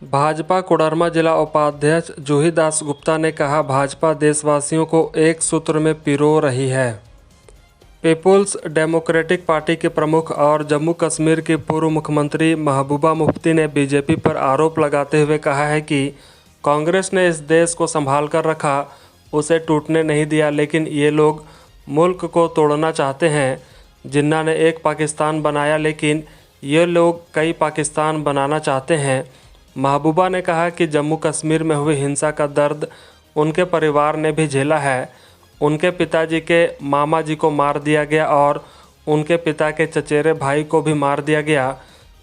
भाजपा कोडरमा जिला उपाध्यक्ष जूही दास गुप्ता ने कहा, भाजपा देशवासियों को एक सूत्र में पिरो रही है। पीपुल्स डेमोक्रेटिक पार्टी के प्रमुख और जम्मू कश्मीर की पूर्व मुख्यमंत्री महबूबा मुफ्ती ने बीजेपी पर आरोप लगाते हुए कहा है कि कांग्रेस ने इस देश को संभाल कर रखा, उसे टूटने नहीं दिया, लेकिन ये लोग मुल्क को तोड़ना चाहते हैं। जिन्ना ने एक पाकिस्तान बनाया, लेकिन ये लोग कई पाकिस्तान बनाना चाहते हैं। महबूबा ने कहा कि जम्मू कश्मीर में हुई हिंसा का दर्द उनके परिवार ने भी झेला है। उनके पिताजी के मामा जी को मार दिया गया और उनके पिता के चचेरे भाई को भी मार दिया गया।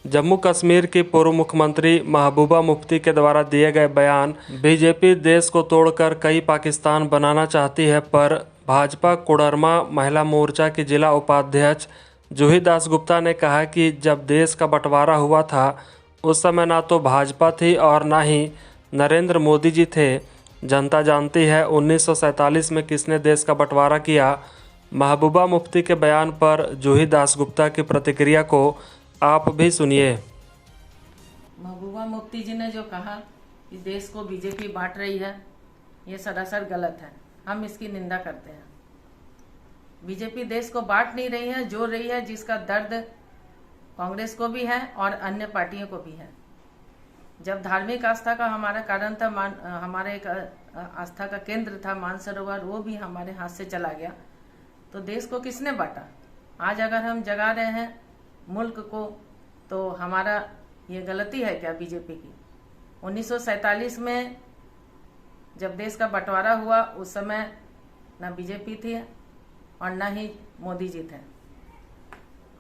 जम्मू कश्मीर की पूर्व मुख्यमंत्री महबूबा मुफ्ती के द्वारा दिए गए बयान, बीजेपी देश को तोड़कर कई पाकिस्तान बनाना चाहती है, पर भाजपा कोडरमा महिला मोर्चा की जिला उपाध्यक्ष जूही दास गुप्ता ने कहा कि जब देश का बंटवारा हुआ था उस समय ना तो भाजपा थी और ना ही नरेंद्र मोदी जी थे। जनता जानती है 1947 में किसने देश का बंटवारा किया। महबूबा मुफ्ती के बयान पर जूही दास गुप्ता की प्रतिक्रिया को आप भी सुनिए। महबूबा मुफ्ती जी ने जो कहा कि देश को बीजेपी बांट रही है, ये सरासर गलत है। हम इसकी निंदा करते हैं। बीजेपी देश को बांट नहीं रही है, जोड़ रही है, जिसका दर्द कांग्रेस को भी है और अन्य पार्टियों को भी है। जब धार्मिक आस्था का हमारा कारण था, हमारे एक आस्था का केंद्र था मानसरोवर, वो भी हमारे हाथ से चला गया, तो देश को किसने बांटा? आज अगर हम जगा रहे हैं मुल्क को, तो हमारा ये गलती है क्या बीजेपी की? 1947 में जब देश का बंटवारा हुआ, उस समय ना बीजेपी थी और ना ही मोदी जी थे,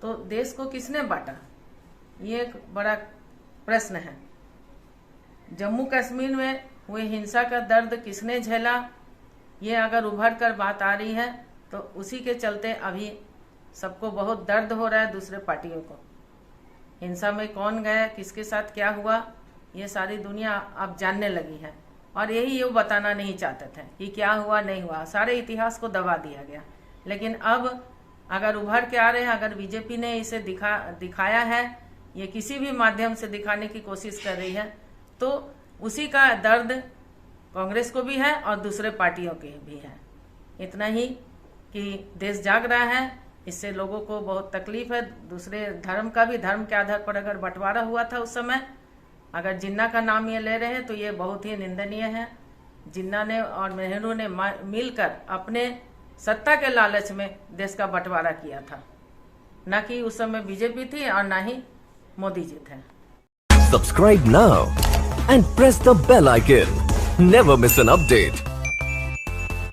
तो देश को किसने बांटा? ये एक बड़ा प्रश्न है। जम्मू कश्मीर में हुए हिंसा का दर्द किसने झेला, ये अगर उभर कर बात आ रही है, तो उसी के चलते अभी सबको बहुत दर्द हो रहा है। दूसरे पार्टियों को हिंसा में कौन गया, किसके साथ क्या हुआ, ये सारी दुनिया अब जानने लगी है। और यही वो बताना नहीं चाहते थे कि क्या हुआ नहीं हुआ, सारे इतिहास को दबा दिया गया। लेकिन अब अगर उभर के आ रहे हैं, अगर बीजेपी ने इसे दिखाया है, ये किसी भी माध्यम से दिखाने की कोशिश कर रही है, तो उसी का दर्द कांग्रेस को भी है और दूसरे पार्टियों के भी है। इतना ही कि देश जाग रहा है, इससे लोगों को बहुत तकलीफ है। दूसरे धर्म का भी, धर्म के आधार पर अगर बंटवारा हुआ था उस समय, अगर जिन्ना का नाम ये ले रहे हैं, तो ये बहुत ही निंदनीय है। जिन्ना ने और नेहरू ने मिलकर अपने सत्ता के लालच में देश का बंटवारा किया था, ना कि उस समय बीजेपी थी और ना ही मोदी जी थे। Subscribe now and press the bell icon. Never miss an update.